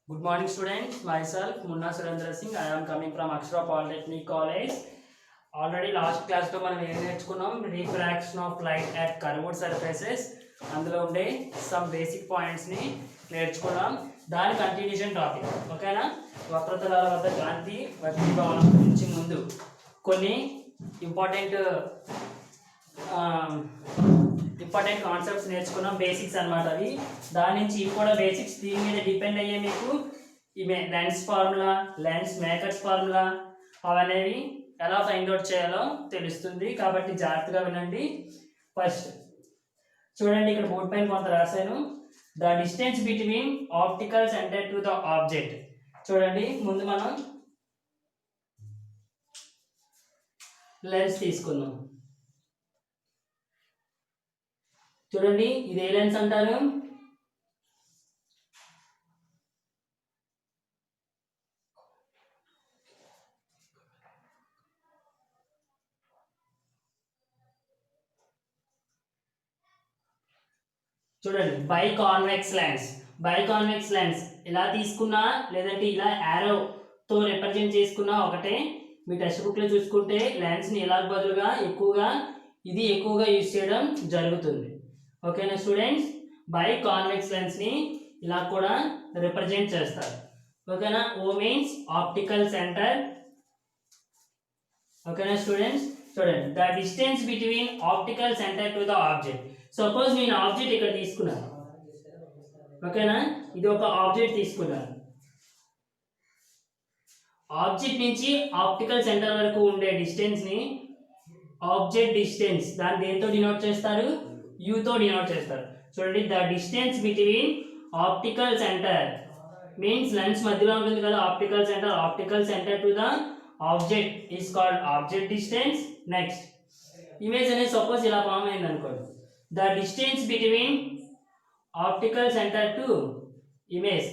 Good morning, students. Myself, Munna Surendra Singh. I am coming from Akshara Polytechnic College. Already last class లో మనం ఏం నేర్చుకున్నాం? Refraction of light at curved surfaces. అందులో ఉండే some basic points ని నేర్చుకున్నాం. దాని కంటిన్యూషన్ టాపిక్. ఓకేనా? వక్రతలాల వద్ద కాంతి వక్రీభవనం గురించి ముందు కొన్ని ఇంపార్టెంట్ కాన్సెప్ట్స్ నేర్చుకున్నాం, బేసిక్స్ అన్నమాట అవి. దాని నుంచి ఇవి కూడా బేసిక్స్, దీని మీద డిపెండ్ అయ్యే మీకు ఇవి lens formula, lens makers formula అవనేవి ఎలా ఫైండ్ అవుట్ చేయాలో తెలుస్తుంది. కాబట్టి జాగ్రత్తగా వినండి. ఫస్ట్ చూడండి, ఇక్కడ బోర్డ్ పైన కొంత రాశాను. The distance between optical centre to the object. చూడండి, ముందు మనం లెన్స్ తీసుకుందాం. చూడండి, ఇది ఏ లెన్స్ అంటారు? చూడండి, బైకాన్వెక్స్ లెన్స్. బైకాన్వెక్స్ లెన్స్ ఇలా తీసుకున్నా లేదంటే ఇలా యారోతో రిప్రజెంట్ చేసుకున్నా ఒకటే. మీ టెక్స్ట్ బుక్ లో చూసుకుంటే లెన్స్ ని ఇలా బదులుగా ఇది ఎక్కువగా యూజ్ చేయడం జరుగుతుంది. ఓకేనా స్టూడెంట్స్? బైకాన్వెక్స్ లెన్స్ ని ఇలా కూడా రిప్రజెంట్ చేస్తారు. ఓకేనా? ఓ మీన్స్ ఆప్టికల్ సెంటర్. ఓకేనా స్టూడెంట్స్? చూడండి, the distance between optical centre to the object. Suppose నేను ఆబ్జెక్ట్ ఇక్కడ తీసుకున్నాను. ఓకేనా? ఇది ఒక ఆబ్జెక్ట్ తీసుకున్నాను. ఆబ్జెక్ట్ నుంచి ఆప్టికల్ సెంటర్ వరకు ఉండే డిస్టెన్స్ ని ఆబ్జెక్ట్ డిస్టెన్స్ దాన్ని దేంతో డినోట్ చేస్తారు? U తో డినోట్ చేస్తారు. చూడండి, the distance between optical centre means lens మధ్యలో ఉంటుంది కదా optical centre to the object is called object distance. Next, image అనేది సపోజ్ ఇలా ఫామ్ అయింది అనుకోండి. The distance between optical centre to image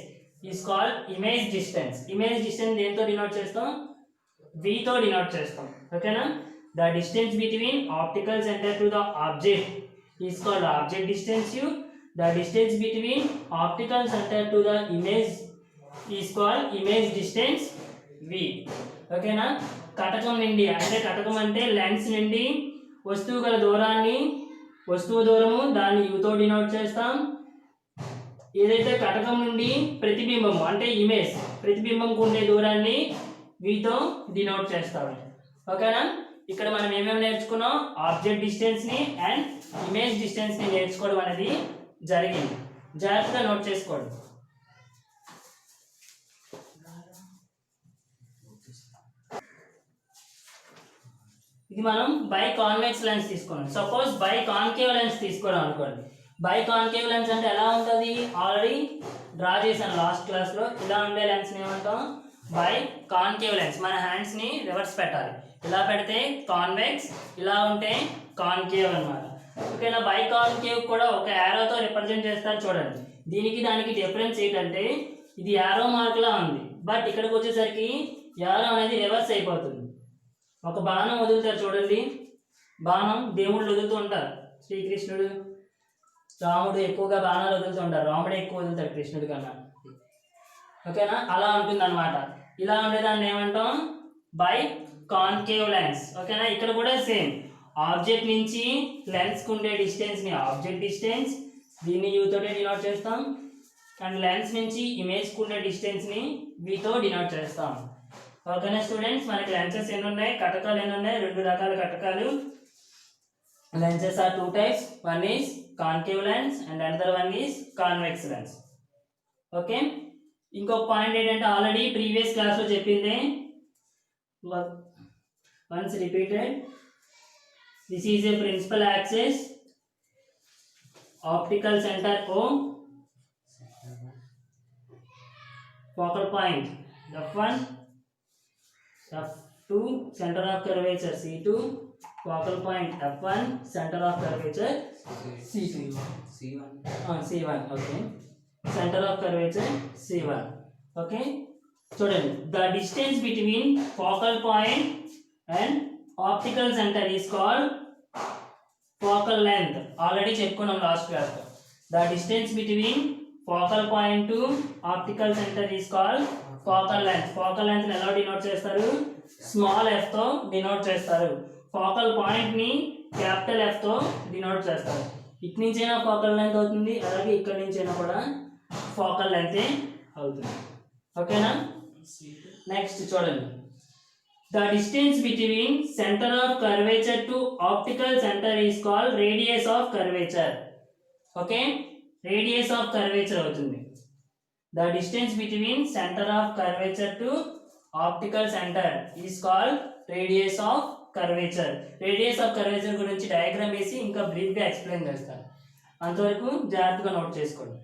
is called image distance. Image distance దేంతో denote చేస్తాం? V తో డినోట్ చేస్తాం. ఓకేనా? The distance between optical centre to the object is called object distance U. The distance between optical center to the image is called image distance V. ఓకేనా? కటకం నుండి అంటే కటకం అంటే lens నుండి వస్తువు గల దూరాన్ని, వస్తువు దూరము దాన్ని U తో డినోట్ చేస్తాం. ఏదైతే కటకం నుండి ప్రతిబింబము అంటే ఇమేజ్ ప్రతిబింబంకు ఉండే దూరాన్ని V తో డినోట్ చేస్తాము. ఓకేనా? ఇక్కడ మనం ఏమేమి నేర్చుకున్నాం? ఆబ్జెక్ట్ డిస్టెన్స్ ని అండ్ ఇమేజ్ డిస్టెన్స్ ని నేర్చుకోవడం అనేది జరిగింది. జాగ్రత్తగా నోట్ చేసుకోండి. ఇది మనం బై కాన్వెక్స్ లెన్స్ తీసుకున్నాం. సపోజ్ బై కాన్కేవ్ లెన్స్ తీసుకున్నాం అనుకోండి. బై కాన్కేవ్ లెన్స్ అంటే ఎలా ఉంటుంది? ఆల్రెడీ డ్రా చేశాను లాస్ట్ క్లాస్ లో. ఇలా ఉండే లెన్స్ ని ఏమంటాం? Biconcave lens. మన హ్యాండ్స్ ని రివర్స్ పెట్టాలి. ఇలా పెడితే కాన్వెక్స్, ఇలా ఉంటే కాన్కేవ్ అన్నమాట. ఓకేనా? బై కాన్కేవ్ కూడా ఒక యారోతో రిప్రజెంట్ చేస్తారు. చూడండి, దీనికి దానికి డిఫరెన్స్ ఏంటంటే ఇది యారో మార్క్ లా ఉంది, బట్ ఇక్కడికి వచ్చేసరికి యారో అనేది రివర్స్ అయిపోతుంది. ఒక బాణం వదులుతారు చూడండి, బాణం దేవుళ్ళు వదులుతూ ఉంటారు. శ్రీకృష్ణుడు, రాముడు ఎక్కువగా బాణాలు వదులుతూ ఉంటారు. రాముడే ఎక్కువ వదులుతాడు కృష్ణుడి కన్నా. ఓకేనా? అలా ఉంటుంది అనమాట. ఇలా ఉండేదాన్ని ఏమంటాం? Biconcave lens. ఓకేనా? ఇక్కడ కూడా సేమ్. ఆబ్జెక్ట్ నుంచి లెన్స్ కు ఉండే డిస్టెన్స్ ని ఆబ్జెక్ట్ డిస్టెన్స్, దీన్ని U తోటే డినోట్ చేస్తాం. అండ్ లెన్స్ నుంచి ఇమేజ్ కు ఉండే డిస్టెన్స్ ని V తో డినోట్ చేస్తాం. ఓకేనా స్టూడెంట్స్? మనకి లెన్సెస్ ఎన్ని ఉన్నాయి? కటకాలు ఎన్ని ఉన్నాయి? 2 రకాల కటకాలు. Lenses are 2 types. One is concave lens and another one is convex lens. Okay, ఇంకొక పాయింట్ ఏంటంటే ఆల్రెడీ ప్రీవియస్ క్లాస్ లో చెప్పిందే, once repeated, this is a principal axis, optical center O, focal point F1, F2, center of curvature C2, focal point F1, center of curvature C2, C1, okay, center of curvature C1. okay, చూడండి, the distance between focal point and optical center is called focal length. Already చెప్పుకున్నాం last class లో. the distance between focal point to optical centre is called focal length. Focal length ఎలా denote చేస్తారు? Small F తో denote చేస్తారు. Focal point ని capital F తో denote చేస్తారు. ఇటు నుంచైనా ఫోకల్ లెంత్ అవుతుంది, అలాగే ఇక్కడ నుంచైనా కూడా ఫోకల్ లెంత్ అవుతుంది. ఓకేనా? నెక్స్ట్ చూడండి, the distance between center of curvature to optical center is called radius of curvature. Okay, radius of curvature అవుతుంది. The distance between center of curvature to optical center is called radius of curvature. Radius of curvature గురించి diagram వేసి ఇంకా brief గా explain చేస్తాను. అంతవరకు జాగ్రత్తగా note చేసుకోండి.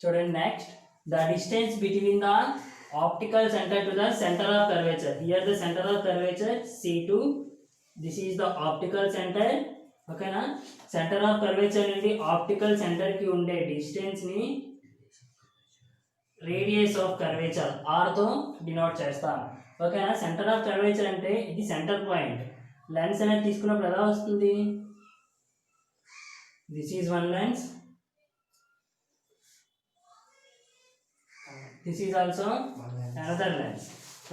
చూడండి, next the distance between the optical center to the center of curvature. Here the center of curvature C2, this is the optical center. Okay na? Center of curvature నుండి optical center కి ఉండే distance ని radius of curvature R తో denote చేస్తాం. ఓకేనా? Centre of curvature అంటే ఇది centre point. Lens అనేది తీసుకున్నప్పుడు ఎలా వస్తుంది? This is one lens, this is also another lens.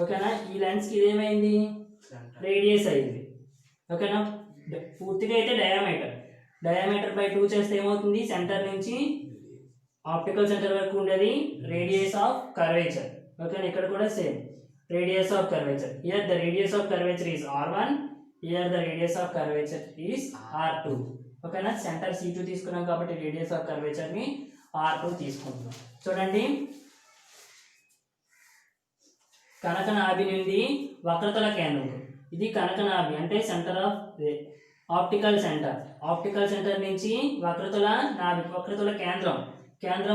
ఓకేనా? ఈ లెన్స్ కి ఇదేమైంది? రేడియస్ అయింది. ఓకేనా? పూర్తిగా అయితే డయామీటర్ బై 2 చేస్తే ఏమవుతుంది? సెంటర్ నుంచి ఆప్టికల్ సెంటర్ వరకు ఉండేది రేడియస్ ఆఫ్ కర్వేచర్. ఓకేనా? ఇక్కడ కూడా same radius of curvature. Here the radius of curvature is R1, here the radius of curvature is R2. ఓకేనా? సెంటర్ C2 తీసుకున్నాం కాబట్టి రేడియస్ ఆఫ్ కర్వేచర్ ని R2 తీసుకుంటున్నాం. చూడండి, కనకనాభి నుండి వక్రతల కేంద్రం, ఇది కనకనాభి అంటే centre of optical centre. Optical centre నుంచి వక్రతల నాభి, వక్రతల కేంద్రం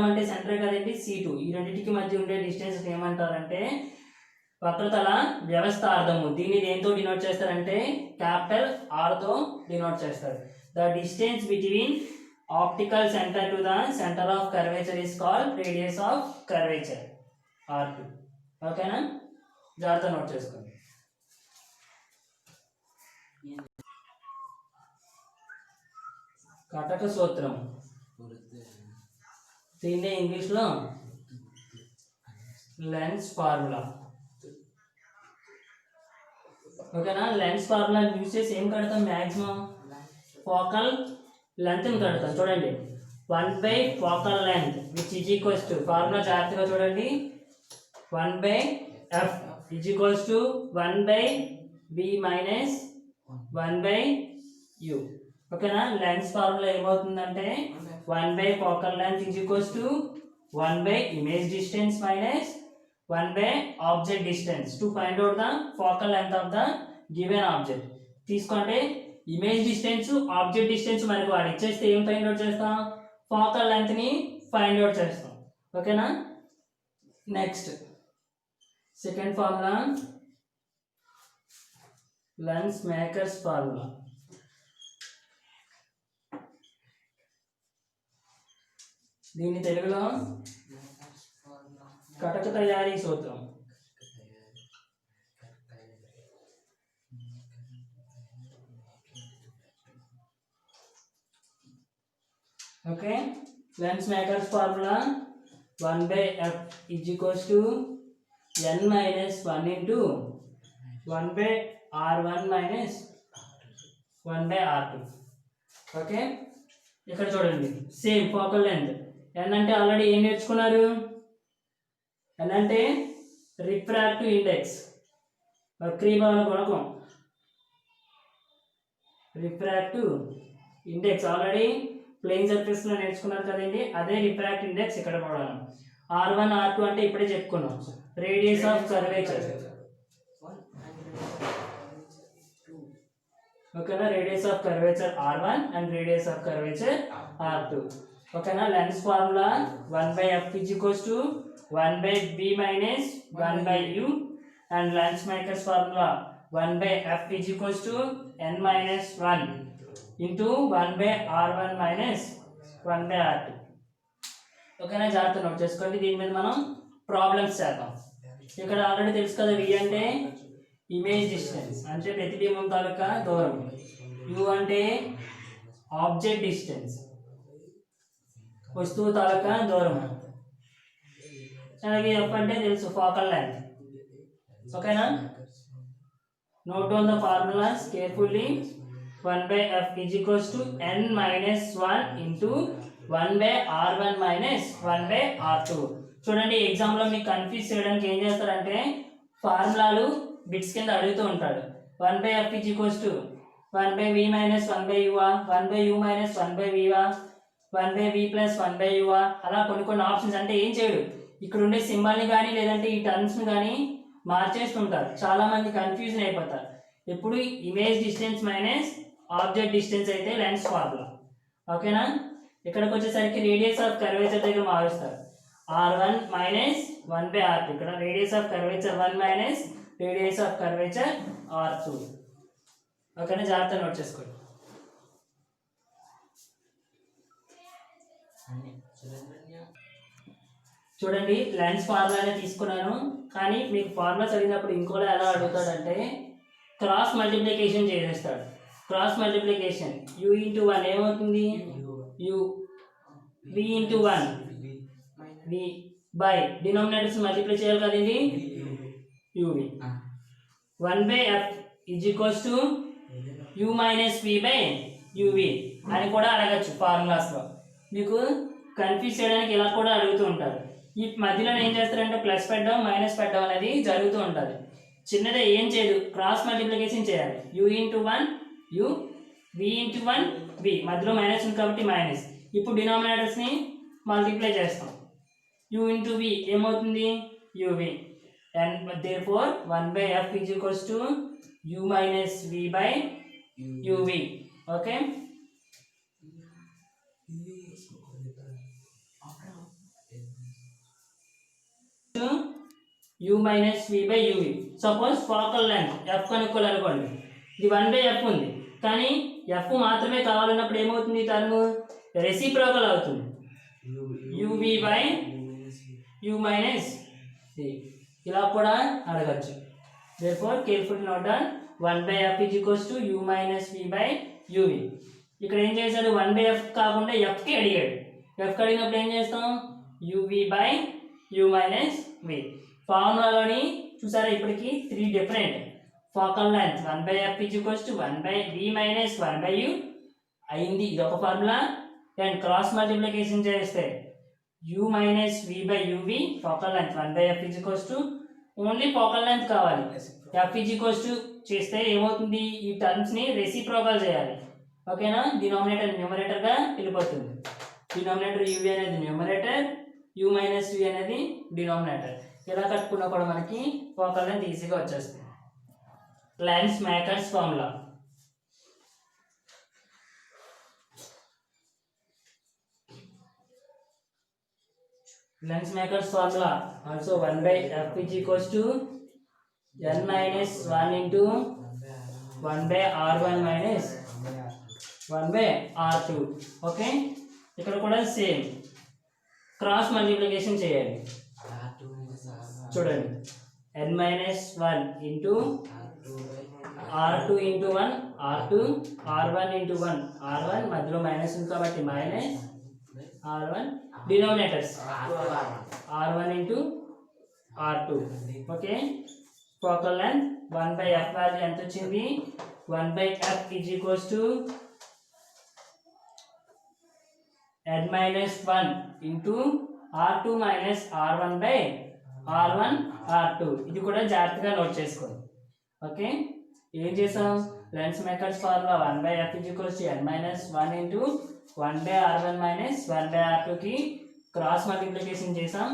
అంటే సెంటర్ కదండి C2. ఈ రెండింటికి మధ్య ఉండే డిస్టెన్స్ ఏమంటారంటే వక్రతల వ్యవస్థార్థము. దీన్ని దేంతో డినోట్ చేస్తారంటే క్యాపిటల్ R తో డినోట్ చేస్తారు. The distance between optical centre to the centre of curvature is called radius of curvature R2. ఓకేనా? జాగ్రత్త నోట్ చేసుకోండి. కటక సూత్రం, దీన్ని ఇంగ్లీష్లో లెన్స్ ఫార్ములా. ఓకేనా? లెన్స్ ఫార్ములా యూజ్ చేసి ఏం కడతాం? మ్యాక్సిమం ఫోకల్ లెంత్ని కడతాం. చూడండి, 1/ఫోకల్ length which is equals to, formula జాగ్రత్తగా చూడండి, 1/f is equals to 1/b minus 1/u. ఓకేనా? లెన్స్ ఫార్ములా ఏమవుతుందంటే one by focal length is equals to one by image distance minus one by object distance to find out the focal length of the given object. తీసుకుంటే image distance, object distance మనకు వాడు ఇచ్చేస్తే ఏం find out చేస్తాం? Focal length ని find out చేస్తాం. ఓకేనా? Next second formula lens makers formula. దీన్ని తెలుగులో కటక తయారీ సూత్రం. Okay, lens makers formula 1/f is equals to n minus 1 into 1/r1 minus 1/r2. Okay, ఇక్కడ చూడండి సేమ్ ఫోకల్ లెంత్. n అంటే ఆల్రెడీ ఏం నేర్చుకున్నారు? n అంటే రిఫ్రాక్టివ్ ఇండెక్స్, వక్రీభవన గుణకం. Refractive index already plane surface లో నేర్చుకున్నారు కదండి, అదే రిఫ్రాక్టివ్ ఇండెక్స్ ఇక్కడ కూడా. R1 R2 అంటే ఇప్పుడే చెప్పుకున్నాం. రేడియస్ ఆఫ్ కర్వేచర్, ఓకేనా? Radius of curvature R1 and radius of curvature R2. ఓకేనా? Lens formula 1/f is equals to 1/b minus 1/u and lens makers formula 1/f is equals to n minus 1 into 1/r1 minus 1/r2. ఓకేనా? జాగ్రత్త note చేసుకోండి. దీని మీద మనం problems చేద్దాం. ఇక్కడ already తెలుసు కదా, v అంటే ఇమేజ్ డిస్టెన్స్ అంటే ప్రతిబింబం తాలూకా దూరం. యు అంటే ఆబ్జెక్ట్ డిస్టెన్స్, వస్తువు తాలూకా దూరం. అలాగే ఎఫ్ అంటే తెలుసు, ఫోకల్ లెంగ్త్. ఓకేనా? Note down the formulas carefully. 1/f is equals to n minus 1 into 1/r1 minus 1/r2. చూడండి, ఎగ్జామ్లో మీకు కన్ఫ్యూజ్ చేయడానికి ఏం చేస్తారంటే ఫార్ములాలు బిట్స్ కింద అడుగుతూ ఉంటాడు. 1/f is equals to 1/v minus 1/u, 1/u minus 1/v, 1/v plus 1/u, అలా కొన్ని ఆప్షన్స్. అంటే ఏం చేయడు, ఇక్కడ ఉండే సింబల్ని కానీ లేదంటే ఈ టర్మ్స్ని కానీ మార్చేస్తుంటారు. చాలామంది కన్ఫ్యూజన్ అయిపోతారు. ఎప్పుడు image distance minus object distance అయితే లెన్స్ ఫార్ములా. ఓకేనా? ఇక్కడికి వచ్చేసరికి రేడియస్ ఆఫ్ కర్వేచర్ దగ్గర మారుస్తారు. r1 minus 1/r2. ఇక్కడ radius of curvature 1 minus radius of curvature r2. ఓకేనా? జాగ్రత్త నోట్ చేసుకోండి. చూడండి, లెన్స్ ఫార్ములానే తీసుకున్నాను, కానీ మీకు ఫార్ములా చదివినప్పుడు ఇంకోలా ఎలా అడుగుతాడంటే క్రాస్ మల్టిప్లికేషన్ చేసేస్తాడు. క్రాస్ మల్టిప్లికేషన్ u ఇంటూ 1 ఏమవుతుంది? u. v into 1 v by denominators multiply చేయాలి కదండి, uv. 1/f is equals to u minus v by uv అని కూడా అడగచ్చు ఫార్ములాస్లో. మీకు కన్ఫ్యూజ్ చేయడానికి ఇలా కూడా అడుగుతూ ఉంటారు. ఈ మధ్యలో ఏం చేస్తారంటే ప్లస్ పెట్టడం మైనస్ పెట్టడం అనేది జరుగుతూ ఉంటుంది. చిన్నదే, ఏం చేయదు, క్రాస్ మల్టిప్లికేషన్ చేయాలి. u into 1 u, v into 1 v, మధ్యలో మైనస్ ఉంది కాబట్టి మైనస్. ఇప్పుడు డినామినేటర్స్ని మల్టిప్లై చేస్తాం. u ఇంటూ v ఏమవుతుంది? uv. And therefore 1/f is equals to u minus v by uv. Okay? u minus v by uv. Suppose focal length f కనుక్కోవాలనుకోండి, ఇది 1/f ఉంది, కానీ f మాత్రమే కావాలన్నప్పుడు ఏమవుతుంది? టర్మ్ రెసిప్రోకల్ అవుతుంది, uv by u minus v. ఇలా కూడా అడగచ్చు. therefore carefully note down 1/f is equals to u minus v by uv. ఇక్కడ ఏం చేశాడు, 1/f కాకుండా f కి అడిగాడు. f కి అడిగినప్పుడు ఏం చేస్తాం? uv by u minus v. ఫార్ములాలోని చూసారా ఇప్పటికి 3 different. Focal length 1/f is equals to 1/v minus 1/u అయింది, ఇది ఒక ఫార్ములా. అండ్ క్రాస్ మల్టిప్లికేషన్ చేస్తే u minus v by uv, focal length 1/f is equals to only focal length కావాలి. f is equals to చేస్తే ఏమవుతుంది? ఈ టర్మ్స్ని reciprocal చేయాలి. ఓకేనా? డినామినేటర్ న్యూమరేటర్గా వెళ్ళిపోతుంది. డినామినేటర్ uv అనేది న్యూమరేటర్, u మైనస్ v అనేది డినామినేటర్. ఇలా కట్టుకున్నా కూడా మనకి ఫోకల్ లెంగ్త్ ఈజీగా వచ్చేస్తుంది. Lens makers formula. Lens makers formula also 1/f is equals to n minus 1 into 1/r1 minus 1/r2. Okay? ఇక్కడ కూడా సేమ్ క్రాస్ మల్టిప్లికేషన్ చేయాలి. చూడండి, n minus 1 into r2 into 1 r2, r1 into 1 r1, మధ్యలో minus ఉంది కాబట్టి minus r1, denominators r1 into r2. Okay? Focal length 1/f value ఎంత వచ్చింది? 1/f is equals to n minus 1 into r2 minus r1 by r1 r2. ఇది కూడా జాగ్రత్తగా note చేసుకోండి. Okay? ఏం చేసాం? Lens makers formula 1/f is equals to n minus 1 into 1/r1 minus 1/r2 కి cross multiplication చేసాం.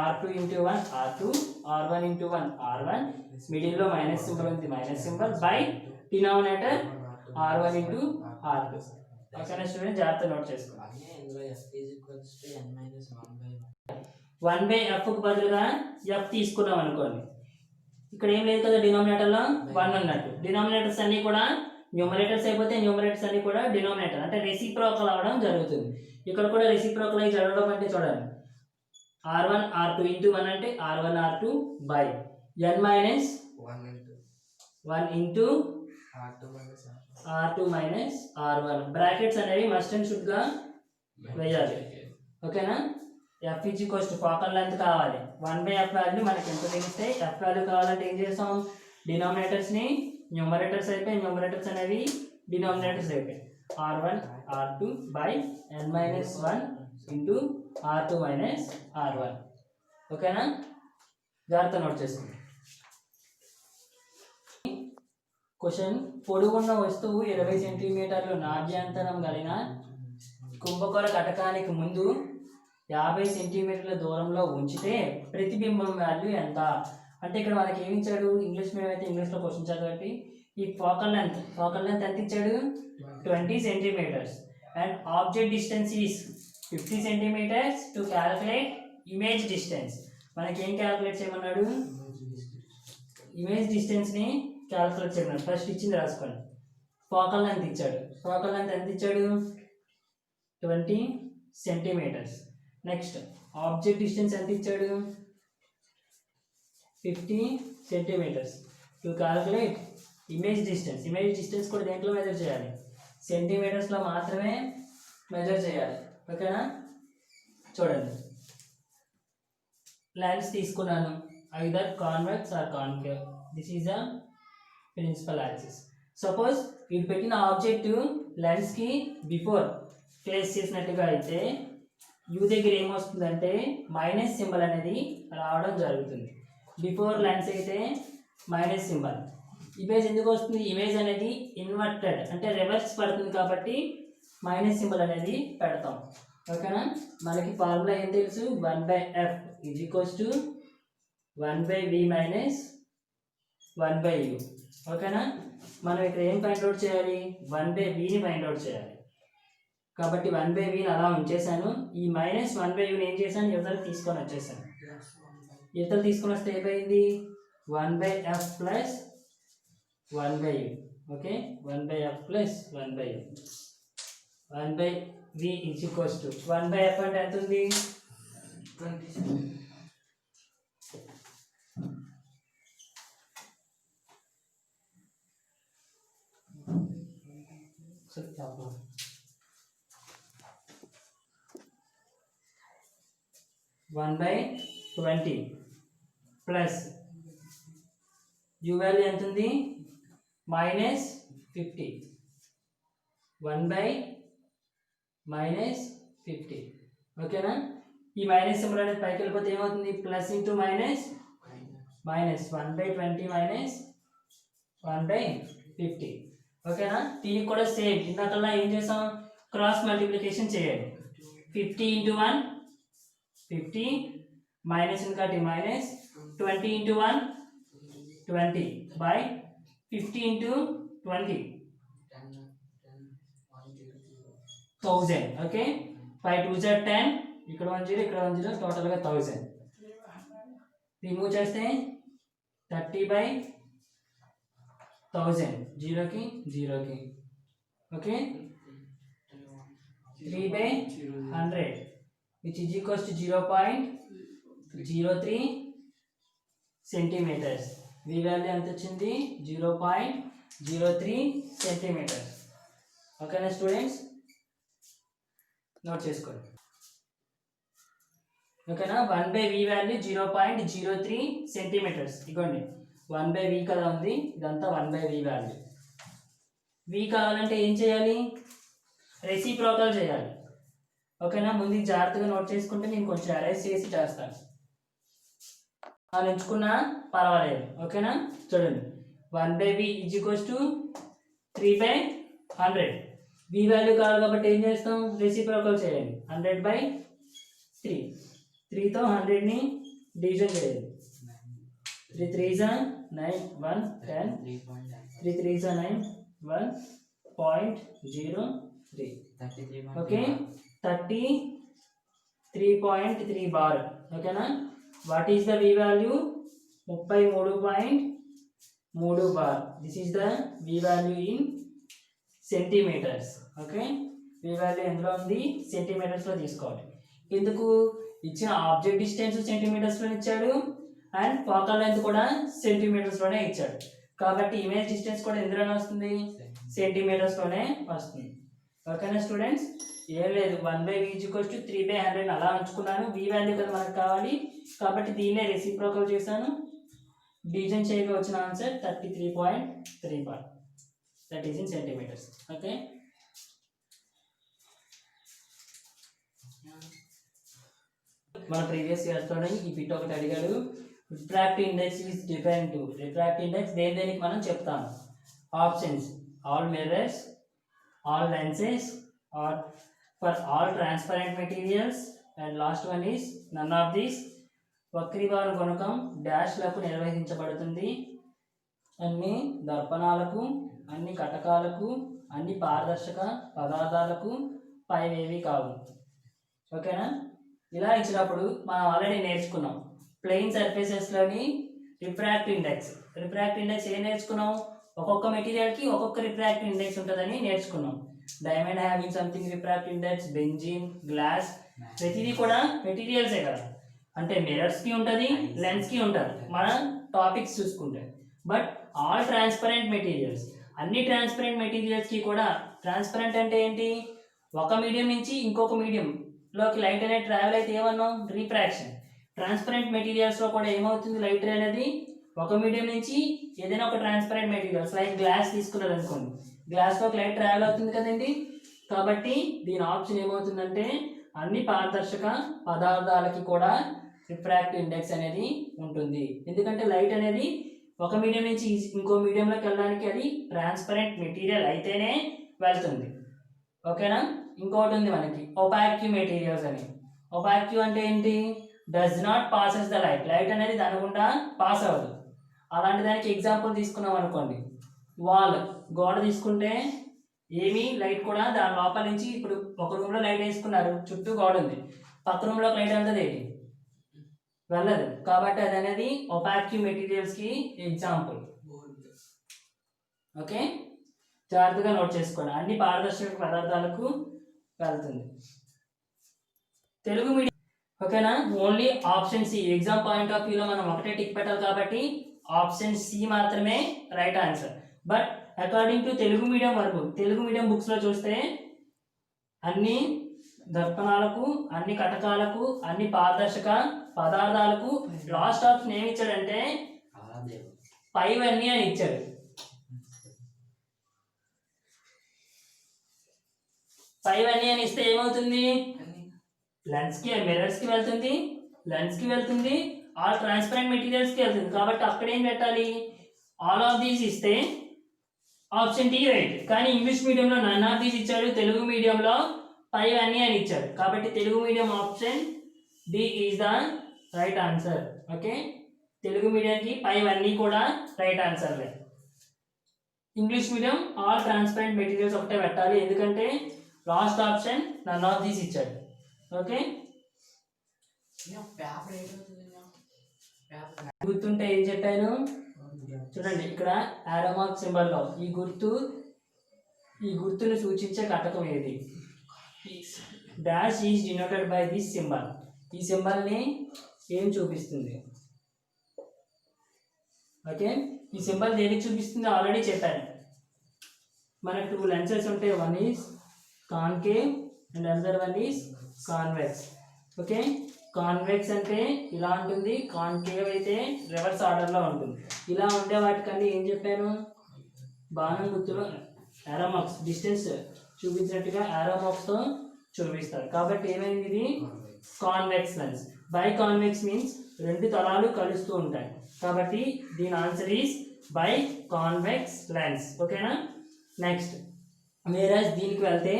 r2 into 1 r2, r1 into 1 r1, మిడిల్లో minus symbol ఉంది, minus symbol by denominator r1 into r2. ఓకేనా student? జాగ్రత్త note చేసుకోండి. 1/f కు బదులుగా f తీసుకున్నాం అనుకోండి, ఇక్కడ ఏం లేదు కదా, డినామినేటర్లో 1 అన్నట్టు. డినామినేటర్స్ అన్నీ కూడా న్యూమరేటర్స్ అయిపోతే న్యూమరేటర్స్ అన్నీ కూడా డినామినేటర్ అంటే రెసిప్రోకల్ అవ్వడం జరుగుతుంది. ఇక్కడ కూడా రెసిప్రోకల్ అయి చదవడం అంటే చూడండి, r1 r2 into 1 అంటే r1 r2 by n minus 1 into R2 minus R1. Brackets అనేవి మస్ట్ అండ్ షుడ్గా వేయాలి. ఓకేనా? F is equals to focal length కావాలి. 1/f వాల్యూ మనకి ఎంత తెలిస్తే ఎఫ్ వాల్యూ కావాలంటే ఏం చేస్తాం, డినామినేటర్స్ని న్యూమరేటర్స్ అయిపోయి న్యూమరేటర్స్ అనేవి డినామినేటర్స్ అయిపోయి R1 R2 by n-1 into R2 minus R1. ఓకేనా? జాగ్రత్త నోట్ చేసుకోండి. క్వశ్చన్, పొడుగున్న వస్తువు 20 సెంటీమీటర్లు నాభ్యంతరం కలిగిన కుంభకోణ కటకానికి ముందు 50 సెంటీమీటర్ల దూరంలో ఉంచితే ప్రతిబింబం వాల్యూ ఎంత? అంటే ఇక్కడ మనకి ఏమి ఇచ్చాడు, ఇంగ్లీష్ మీడియం అయితే ఇంగ్లీష్లో క్వశ్చన్ చదవండి. ఈ ఫోకల్ లెంత్ ఎంత ఇచ్చాడు, 20 centimetres and object distance is 50 centimetres. To calculate image distance మనకి ఏం క్యాలిక్యులేట్ చేయమన్నాడు, ఇమేజ్ డిస్టెన్స్ని క్యాలిక్యులేట్ చేయమన్నాడు. ఫస్ట్ ఇచ్చింది రాసుకోండి. ఫోకల్ లెంత్ ఇచ్చాడు. ఫోకల్ లెంత్ ఎంత ఇచ్చాడు, 20 సెంటీమీటర్స్. నెక్స్ట్ ఆబ్జెక్ట్ డిస్టెన్స్ ఎంత ఇచ్చాడు, 50 centimetres. To calculate image distance కూడా దేంట్లో మెజర్ చేయాలి, సెంటీమీటర్స్లో మాత్రమే మెజర్ చేయాలి. ఓకేనా? చూడండి, లెన్స్ తీసుకున్నాను, either convex or concave. This is a principal axis. Suppose ఇది పెట్టిన ఆబ్జెక్ట్ లెన్స్కి బిఫోర్ ప్లేస్ చేసినట్టుగా అయితే యూ దగ్గర ఏమొస్తుందంటే మైనస్ సింబల్ అనేది రావడం జరుగుతుంది. బిఫోర్ లెన్స్ అయితే మైనస్ సింబల్. ఇమేజ్ ఎందుకు వస్తుంది, ఇమేజ్ అనేది ఇన్వర్టెడ్ అంటే రివర్స్ పడుతుంది కాబట్టి మైనస్ సింబల్ అనేది పెడతాం. ఓకేనా? మనకి ఫార్ములా ఏం తెలుసు, 1/f is equals to 1/v minus 1/u. ఓకేనా? మనం ఇక్కడ ఏం ఫైండ్ అవుట్ చేయాలి, 1/vని ఫైండ్ అవుట్ చేయాలి. కాబట్టి 1/vని అలా ఉంచేసాను. ఈ మైనస్ 1/uని ఏం చేశాను, యువతలు తీసుకొని వచ్చేసాను. యువతలు తీసుకొని వస్తే ఏమైంది, 1/f plus 1/u. Okay, 1/f plus 1/u. 1/v is equals to 1/f అంటే ఎంత ఉంది, 27. 1/20 ప్లస్ యూ వాల్యూ ఎంత ఉంది, -50. 1/-50. ఓకేనా? ఈ మైనస్ సింబల్ అనేది పైకి వెళ్ళిపోతే ఏమవుతుంది, ప్లస్ ఇంటూ మైనస్ 1/20 మైనస్ 1/50. ఓకేనా? దీనికి కూడా సేమ్ ఇందాకల్లా ఏం చేసాం, క్రాస్ మల్టిప్లికేషన్ చేయాలి. 50 ఇంటూ 1 50 మైనస్ ఇంకోటి minus 20 into 1 20 by 50 into 20 1000. Okay, 5 2 are 10, ఇక్కడ 1 0 ఇక్కడ 1 0, టోటల్గా 1000. రిమూవ్ చేస్తే 30/1000, 0కి 0కి. Okay, 3/100 which is equals to 0.03 centimetres. V value ఎంత వచ్చింది, 0.03 సెంటీమీటర్స్. ఓకేనా స్టూడెంట్స్, నోట్ చేసుకోండి. ఓకేనా, 1/v వాల్యూ 0.03 సెంటీమీటర్స్. ఇవ్వండి 1/v కదా ఉంది, ఇదంతా 1/v వాల్యూ. v కావాలంటే ఏం చేయాలి, రెసిప్రోకల్ చేయాలి. ఓకేనా, ముందు జాగ్రత్తగా నోట్ చేసుకుంటే నేను కొంచెం అరేంజ్ చేసి చేస్తాను, అది ఎంచుకున్నా పర్వాలేదు. ఓకేనా, చూడండి 1/v is equals to 3/100. v value కావాలి కాబట్టి ఏం చేస్తాం, రెసిప్రోకల్ చేయాలి. 100/3, 3తో 100ని డివిజన్ చేయాలి. 3 3s are 9 1 10, 3 3s are 9 1.03. Okay, 33.3 bar. ఓకేనా, what is the v value, 33.3 bar. This is the v value in centimetres. Okay, v value ఎందులో ఉంది, సెంటీమీటర్స్లో తీసుకోవాలి. ఎందుకు, ఇచ్చిన ఆబ్జెక్ట్ డిస్టెన్స్ సెంటీమీటర్స్లో ఇచ్చాడు అండ్ ఫోకల్ లెంత్ కూడా సెంటీమీటర్స్లోనే ఇచ్చాడు. కాబట్టి ఇమేజ్ డిస్టెన్స్ కూడా ఎందులోనే వస్తుంది, సెంటీమీటర్స్లోనే వస్తుంది. ఓకేనా స్టూడెంట్స్, ఏం లేదు 1/v = 3/100 అలా ఉంచుకున్నాను. v వాల్యూ కదా మనకు కావాలి కాబట్టి దీన్నే రెసిప్రోకల్ చేశాను. డివిజన్ చేయగా వచ్చిన answer 33.35, that is in centimetres. Okay, మన ప్రీవియస్ ఇయర్స్లోనే ఈ బిట్ ఒకటి అడిగాడు. Refractive index is define to, refractive index దేనికి మనం చెప్తాము. Options all mirrors, all lenses, or for all transparent materials, and last one is none of these. వక్రీభవన గుణకం డాష్లకు నిర్వహించబడుతుంది. అన్ని దర్పణాలకు, అన్ని కటకాలకు, అన్ని పారదర్శక పదార్థాలకు పైవేవి కావు. ఓకేనా, ఇలా ఇచ్చినప్పుడు మనం ఆల్రెడీ నేర్చుకున్నాం ప్లెయిన్ సర్ఫేసెస్లోని రిఫ్రాక్టివ్ ఇండెక్స్. రిఫ్రాక్టివ్ ఇండెక్స్ ఏం నేర్చుకున్నాం, ఒక్కొక్క మెటీరియల్కి ఒక్కొక్క రిఫ్రాక్టివ్ ఇండెక్స్ ఉంటుందని నేర్చుకున్నాం. Diamond having something refractive index, benzene, glass, ప్రతిదీ కూడా మెటీరియల్సే కదా. అంటే మిర్రర్స్కి ఉంటుంది, లెన్స్కి ఉంటుంది మన టాపిక్స్ చూసుకుంటే. బట్ ఆల్ ట్రాన్స్పరెంట్ మెటీరియల్స్, అన్ని ట్రాన్స్పరెంట్ మెటీరియల్స్కి కూడా, ట్రాన్స్పరెంట్ అంటే ఏంటి, ఒక మీడియం నుంచి ఇంకొక మీడియంలోకి లైట్ అనేది ట్రావెల్ అయితే ఏమన్నాం, రీఫ్రాక్షన్. ట్రాన్స్పరెంట్ మెటీరియల్స్లో కూడా ఏమవుతుంది, లైట్ అనేది ఒక మీడియం నుంచి ఏదైనా ఒక ట్రాన్స్పరెంట్ మెటీరియల్స్ లైక్ గ్లాస్ తీసుకున్నారు అనుకోండి, గ్లాస్లోకి లైట్ ట్రావెల్ అవుతుంది కదండి. కాబట్టి దీని ఆప్షన్ ఏమవుతుందంటే అన్ని పారదర్శక పదార్థాలకి కూడా రిఫ్రాక్టివ్ ఇండెక్స్ అనేది ఉంటుంది. ఎందుకంటే లైట్ అనేది ఒక మీడియం నుంచి ఇంకో మీడియంలోకి వెళ్ళడానికి అది ట్రాన్స్పరెంట్ మెటీరియల్ అయితేనే వెళ్తుంది. ఓకేనా, ఇంకోటి ఉంది మనకి ఒపాక్యూ మెటీరియల్స్ అని. ఒపాక్యూ అంటే ఏంటి, does not passes the light, light అనేది దాని గుండా పాస్ అవ్వదు. అలాంటి దానికి ఎగ్జాంపుల్ తీసుకున్నాం అనుకోండి, వాల్, గోడ తీసుకుంటే ఏమీ లైట్ కూడా దాని లోపల నుంచి, ఇప్పుడు ఒక రూమ్లో లైట్ వేసుకున్నారు, చుట్టూ గోడ ఉంది, పక్క రూమ్లోకి లైట్ వెళ్తుంది ఏంటి, వెళ్ళదు. కాబట్టి అది అనేది ఒపాక్యూ మెటీరియల్స్కి ఎగ్జాంపుల్. ఓకే, జాగ్రత్తగా నోట్ చేసుకోండి, అన్ని పారదర్శక పదార్థాలకు వెళ్తుంది. తెలుగు మీడియం. ఓకేనా, only option C. Exam point of వ్యూలో మనం ఒకటే టిక్ పెట్టాలి కాబట్టి ఆప్షన్ సి మాత్రమే right answer. But according to Telugu medium వరకు, తెలుగు మీడియం బుక్స్లో చూస్తే అన్ని దర్పణాలకు, అన్ని కటకాలకు, అన్ని పారదర్శక పదార్థాలకు లాస్ట్ ఆప్షన్ ఏమి ఇచ్చాడంటే పైవన్నీ అని ఇచ్చాడు. పైవన్నీ అని ఇస్తే ఏమవుతుంది, లెన్స్కి, మిర్రర్స్కి వెళ్తుంది, లెన్స్కి వెళ్తుంది, ఆల్ ట్రాన్స్పరెంట్ మెటీరియల్స్కి వెళ్తుంది. కాబట్టి అక్కడ ఏం పెట్టాలి, ఆల్ ఆఫ్ దీస్ ఇస్తే ఆప్షన్ డి రైట్. కానీ ఇంగ్లీష్ మీడియంలో నన్ ఆఫ్ దీస్ ఇచ్చాడు, తెలుగు మీడియంలో పైవన్నీ అని ఇచ్చాడు. కాబట్టి Telugu medium option D is the right answer. Okay, Telugu మీడియంకి పైవన్నీ కూడా రైట్ ఆన్సర్లే. English medium all transparent materials ఒకటే పెట్టాలి, ఎందుకంటే last option none of these ఇచ్చాడు. ఓకే, గుర్తుంటే ఏం చెప్పాను చూడండి, ఇక్కడ యారో మార్క్ సింబల్లో ఈ గుర్తును సూచించే కటకం ఏది, dash is denoted by this symbol. ఈ సింబల్ని ఏం చూపిస్తుంది, ఓకే, ఈ సింబల్ దేనికి చూపిస్తుంది ఆల్రెడీ చెప్పాను. మనకు 2 లెన్సెస్ ఉంటాయి, one is concave and another one is convex. Okay, convex అంటే ఇలా ఉంటుంది, కాన్కేవ్ అయితే రివర్స్ ఆర్డర్లో ఉంటుంది. ఇలా ఉండే వాటికన్నా ఏం చెప్పాను, బాణం గుర్తులో యారో మార్క్స్ డిస్టెన్స్ చూపించినట్టుగా యారో మార్క్స్తో చూపిస్తారు. కాబట్టి ఏమైంది, ఇది convex lens. By convex means రెండు తలాలు కలుస్తూ ఉంటాయి. కాబట్టి దీని answer is by convex lens. ఓకేనా, నెక్స్ట్ వేరస్ దీనికి వెళ్తే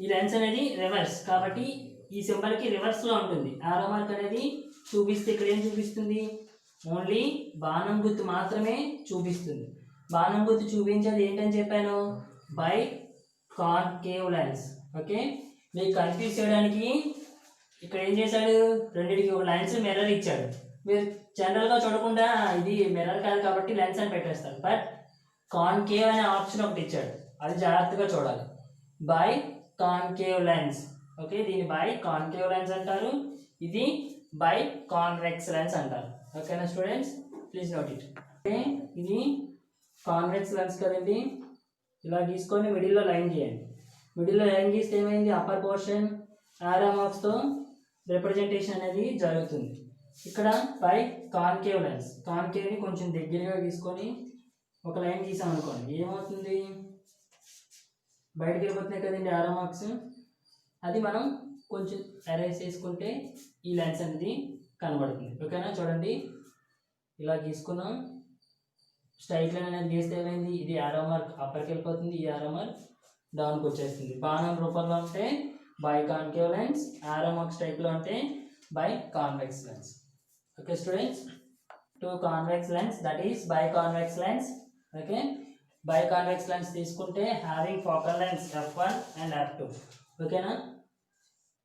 ఈ లెన్స్ అనేది రివర్స్, కాబట్టి ఈ సింబల్కి రివర్స్లో ఉంటుంది. యారో మార్క్ అనేది చూపిస్తే ఇక్కడ ఏం చూపిస్తుంది, ఓన్లీ బాణం గుర్తు మాత్రమే చూపిస్తుంది. బాణం గుర్తు చూపించేది ఏంటని చెప్పాను, బై కాన్కేవ్ లెన్స్. ఓకే, మీకు కన్ఫ్యూజ్ చేయడానికి ఇక్కడ ఏం చేశాడు, రెండింటికి ఒక లెన్స్ మిర్రర్ ఇచ్చాడు. మీరు జనరల్గా చూడకుండా ఇది మిర్రర్ కాదు కాబట్టి లెన్స్ అని పెట్టేస్తారు. బట్ కాన్కేవ్ అనే ఆప్షన్ ఒకటి ఇచ్చాడు, అది జాగ్రత్తగా చూడాలి. Biconcave lens. ఓకే, దీన్ని బై కాన్కేవ్ లెన్స్ అంటారు, ఇది బై కాన్వెక్స్ లెన్స్ అంటారు. ఓకేనా students, please note it. Okay, ఇది కాన్వెక్స్ లెన్స్ కదండి, ఇలా గీసుకొని మిడిల్లో లైన్ గీయండి. మిడిల్లో లైన్ గీస్తే ఏమైంది, అప్పర్ పోర్షన్ ఆరో మార్క్స్తో రిప్రజెంటేషన్ అనేది జరుగుతుంది. ఇక్కడ బై కాన్కేవ్ లెన్స్, కాన్కేవ్ని కొంచెం దగ్గరగా తీసుకొని ఒక లైన్ గీసాం అనుకోండి, ఏమవుతుంది, బయటకు వెళ్ళిపోతున్నాయి కదండి ఆరో మార్క్స్. అది మనం కొంచెం అరేంజ్ చేసుకుంటే ఈ లైన్స్ అనేది కనబడుతుంది. ఓకేనా, చూడండి ఇలా గీసుకున్నాం. స్ట్రైట్ లైన్ అనేది గీస్తే ఏమైంది, ఇది ఆరో మార్క్ అప్పర్కి వెళ్ళిపోతుంది, ఈ ఆరో మార్క్ డౌన్కి వచ్చేస్తుంది. బాణం రూపంలో ఉంటే biconcave lens, arrow marks టైప్లో ఉంటే biconvex lens. Okay students, two convex lens that is biconvex lens. Okay, biconvex lens తీసుకుంటే having focal lens f1 and f2. ఓకేనా,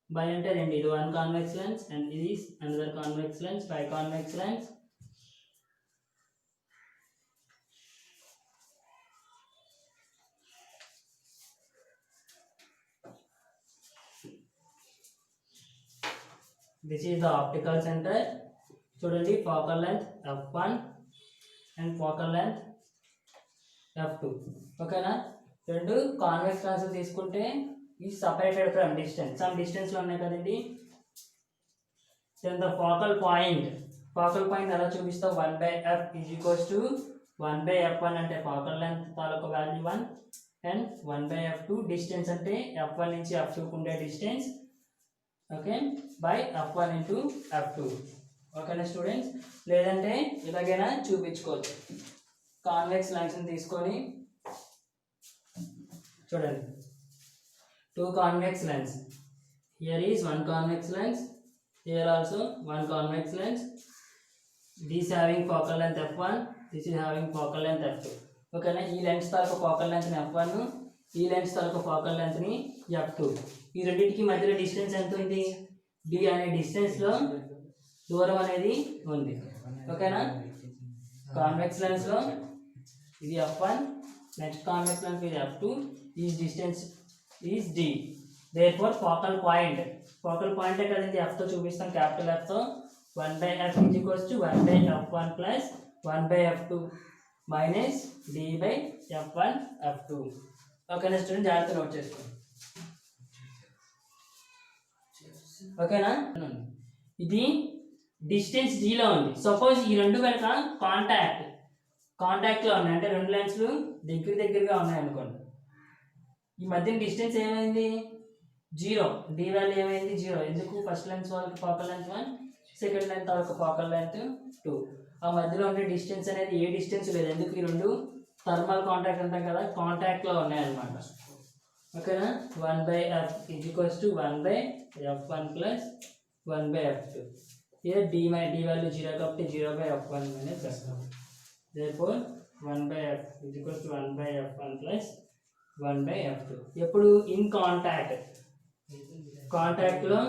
బై అంటే రెండు, ఇది వన్ కాన్వెక్స్ లెన్స్ అండ్ ఇది another convex lens, biconvex lens. This is the optical center. చూడండి focal length f1 and focal length f2. ఓకేనా, రెండు convex lens తీసుకుంటే ఈ సపరేటెడ్ ఫ్రమ్ డిస్టెన్స్, సమ్ డిస్టెన్స్లో ఉన్నాయి కదండి. దెన్ ద ఫోకల్ పాయింట్ ఎలా చూపిస్తావు, 1/f = 1/f1 అంటే ఫోకల్ లెంత్ తాలూకు వాల్యూ 1 అండ్ 1/f2 డిస్టెన్స్ అంటే f1 నుంచి f2 ఉండే distance. Okay, by f1 into f2. ఓకేనా స్టూడెంట్స్, లేదంటే ఇలాగైనా చూపించుకోవచ్చు. కాన్వెక్స్ లెన్స్ని తీసుకొని చూడండి, two convex lens, here is one convex lens, here also one convex lens. This having focal length f1, this is having focal length f2. ఓకేనా, ఈ lens తాలూకు focal లెంత్ని f1, ఈ లెన్స్ తాలూకు ఫోకల్ లెంత్ని f2. ఈ రెండింటికి మధ్యలో డిస్టెన్స్ ఎంత ఉంది, d అనే డిస్టెన్స్లో దూరం అనేది ఉంది. ఓకేనా, కాన్వెక్స్ లెన్స్లో ఇది f1, నెక్స్ట్ కాన్వెక్స్ లెన్స్ ఇది f2, ఈ distance is d. Therefore focal point కదండి f తో చూపిస్తాం, క్యాపిటల్ f తో. 1/f = 1/f1 plus 1/f2 minus d/f1 f2. ఓకేనా స్టూడెంట్, జాగ్రత్త నోట్ చేసుకోండి. ఓకేనా, ఇది డిస్టెన్స్ d లో ఉంది. సపోజ్ ఈ రెండు కనుక కాంటాక్ట్లో ఉన్నాయి అంటే రెండు లెన్స్లు దగ్గరగా ఉన్నాయి అనుకోండి, ఈ మధ్య డిస్టెన్స్ ఏమైంది, 0. d వాల్యూ ఏమైంది, 0. ఎందుకు, ఫస్ట్ లెన్స్ వాళ్ళకి ఫోకల్ లెంత్ 1, సెకండ్ లెన్స్ వాళ్ళకి ఫోకల్ లెంత్ 2. ఆ మధ్యలో ఉండే డిస్టెన్స్ అనేది ఏ డిస్టెన్స్ లేదు, ఎందుకు, ఈ రెండు థర్మల్ కాంటాక్ట్ అంటాం కదా, కాంటాక్ట్లో ఉన్నాయన్నమాట. ఓకేనా, 1/f = 1/f1 plus 1/f2. here d value 0 కాబట్టి 0/f1 minus f2. therefore 1/f = 1/f1 plus 1/f2. ఎప్పుడు ఇన్ కాంటాక్ట్లో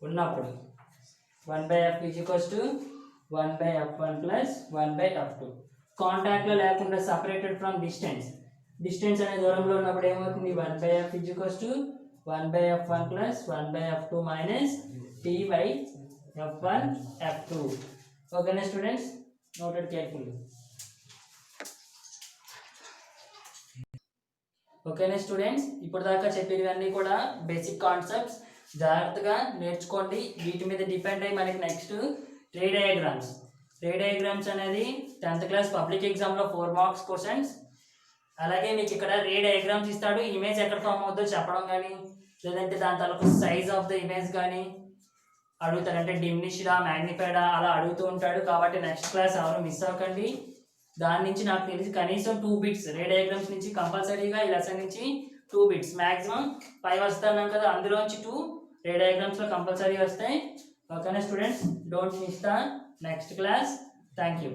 ఉన్నప్పుడు 1/f = 1/f1 plus 1/f2. కాంటాక్ట్లో లేకుండా సపరేటెడ్ ఫ్రమ్ డిస్టెన్స్ అనే దూరంలో ఉన్నప్పుడు ఏమవుతుంది, 1/f = 1/f1 plus 1/f2 minus t/f1 f2. ఓకేనా స్టూడెంట్స్, నోటెడ్ కేర్ఫుల్లీ. ఓకేనా స్టూడెంట్స్, ఇప్పుడు దాకా చెప్పేవన్నీ కూడా బేసిక్ కాన్సెప్ట్స్, జాగ్రత్తగా నేర్చుకోండి. వీటి మీద డిపెండ్ అయ్యి మనకి నెక్స్ట్ రే డయాగ్రామ్స్ అనేది 10th క్లాస్ పబ్లిక్ ఎగ్జామ్లో 4 మార్క్స్ క్వశ్చన్స్. అలాగే మీకు ఇక్కడ రే డయాగ్రామ్స్ ఇస్తాడు, ఇమేజ్ ఎక్కడ ఫామ్ అవుతుందో చెప్పడం కానీ, లేదంటే దాని తాలూకు సైజ్ ఆఫ్ ద ఇమేజ్ కానీ అడుగుతాడు, అంటే డిమినిష్డా మ్యాగ్నిఫైడా అలా అడుగుతూ ఉంటాడు. కాబట్టి నెక్స్ట్ క్లాస్ ఎవరు మిస్ అవ్వకండి. దాని నుంచి నాకు తెలిసి కనీసం 2 బిట్స్ రే డయాగ్రామ్స్ నుంచి కంపల్సరీగా ఈ లెసన్ నుంచి 2 బిట్స్, మ్యాక్సిమం 5 వస్తాను కదా, అందులోంచి 2 రే డయాగ్రామ్స్లో కంపల్సరీ వస్తాయి. ఓకేనా students, don't miss the next class. Thank you.